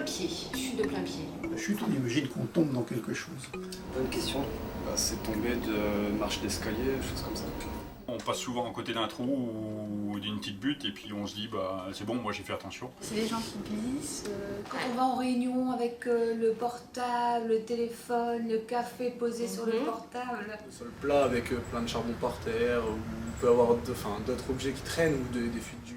pied, chute de plein pied. La chute, on imagine qu'on tombe dans quelque chose. Bonne question. C'est tombé de marche d'escalier, choses comme ça. On passe souvent à côté d'un trou ou d'une petite butte et puis on se dit c'est bon, moi j'ai fait attention. C'est les gens qui glissent. Quand on va en réunion avec le portable, le téléphone, le café posé sur le portable. Sur le plat avec plein de charbon par terre, ou on peut avoir d'autres objets qui traînent ou des fuites d'huile.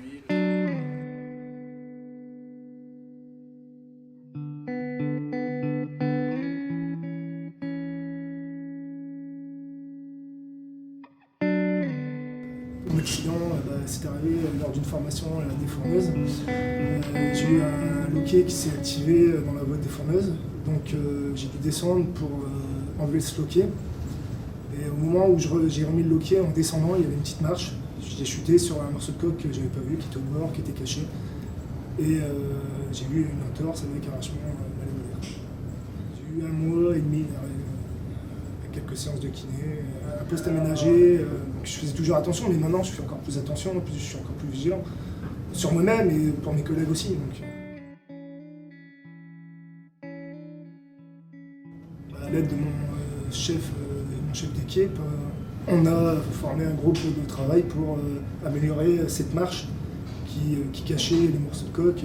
Mon accident, c'est arrivé lors d'une formation à la défourneuse. J'ai eu un loquet qui s'est activé dans la boîte défourneuse, donc j'ai dû descendre pour enlever ce loquet. Et au moment où j'ai remis le loquet en descendant, il y avait une petite marche. J'ai chuté sur un morceau de coque que j'avais pas vu, qui était au bord, qui était caché. Et j'ai eu une entorse avec arrachement malémolaire. J'ai eu 1 mois et demi avec quelques séances de kiné, un poste aménagé. Donc je faisais toujours attention, mais maintenant je fais encore plus attention, en plus je suis encore plus vigilant sur moi-même et pour mes collègues aussi. Donc, à l'aide de mon chef d'équipe, on a formé un groupe de travail pour améliorer cette marche qui cachait les morceaux de coque.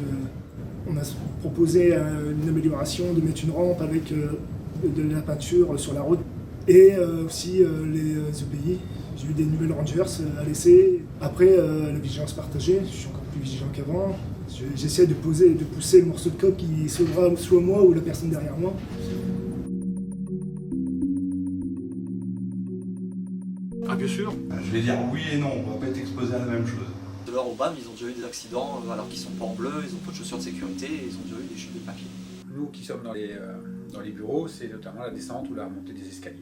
On a proposé une amélioration, de mettre une rampe avec de la peinture sur la route. Et aussi les EPI. J'ai eu des nouvelles rangers à laisser. Après, la vigilance partagée, je suis encore plus vigilant qu'avant. J'essaie de pousser le morceau de coque qui sauvera soit moi ou la personne derrière moi. Ah bien sûr. Je vais dire oui et non, on va pas être exposé à la même chose. De leur au BAM, ils ont déjà eu des accidents alors qu'ils sont pas en bleu, ils ont pas de chaussures de sécurité et ils ont déjà eu des chutes de papier. Nous qui sommes dans les bureaux, c'est notamment la descente ou la remontée des escaliers.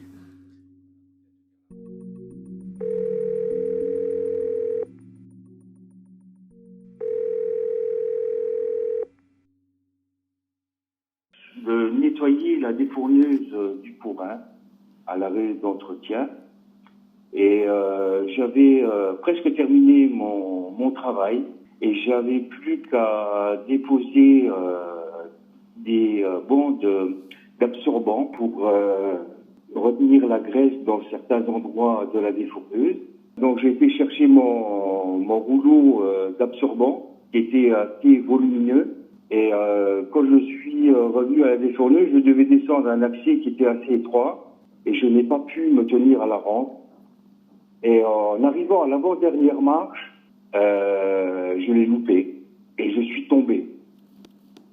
De nettoyer la défourneuse du Pourrain à l'arrêt d'entretien. Et j'avais presque terminé mon travail et j'avais plus qu'à déposer des bandes d'absorbants pour retenir la graisse dans certains endroits de la défourneuse. Donc j'ai été chercher mon rouleau d'absorbant qui était assez volumineux. Et quand je suis revenu à la défourneuse, je devais descendre un accès qui était assez étroit et je n'ai pas pu me tenir à la rampe. Et en arrivant à l'avant-dernière marche, je l'ai loupé et je suis tombé.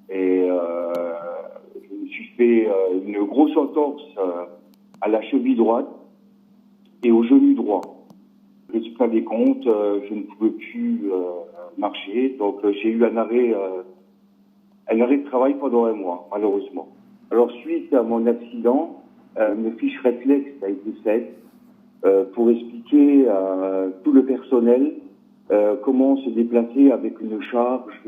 Et je me suis fait une grosse entorse à la cheville droite et au genou droit. Résultat des comptes, je ne pouvais plus marcher, donc j'ai eu un arrêt de travail pendant 1 mois, malheureusement. Alors suite à mon accident, une fiche réflexe a été faite pour expliquer à tout le personnel comment se déplacer avec une charge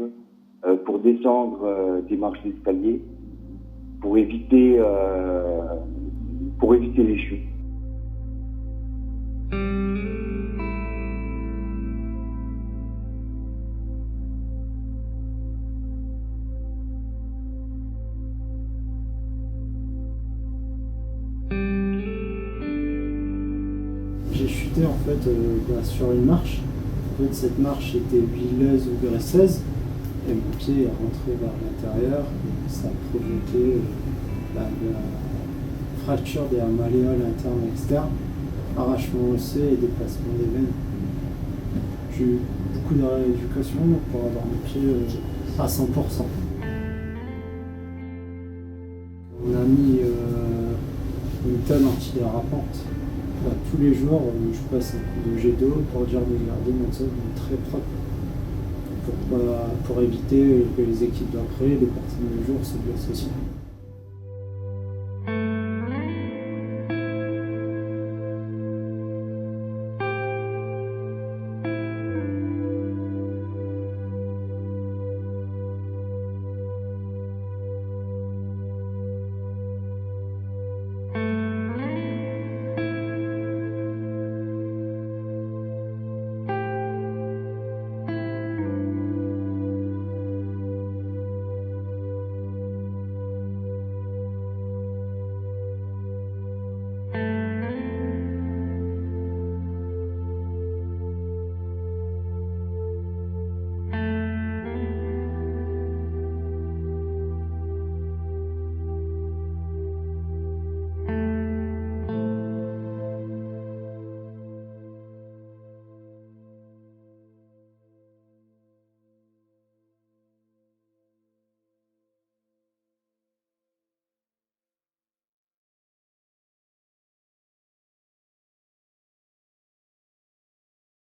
pour descendre des marches d'escalier, pour éviter les chutes. J'ai chuté en fait sur une marche. En fait, cette marche était huileuse ou graisseuse et mon pied est rentré vers l'intérieur et ça a provoqué la fracture des malléoles internes et externes, arrachement osseux et déplacement des veines. J'ai eu beaucoup de rééducation pour avoir mon pied à 100%. On a mis une tonne antidérapante. Tous les jours, je passe un coup de jet d'eau pour dire de garder mon sol très propre pour éviter que les équipes d'après, les parties du jour se blessent aussi.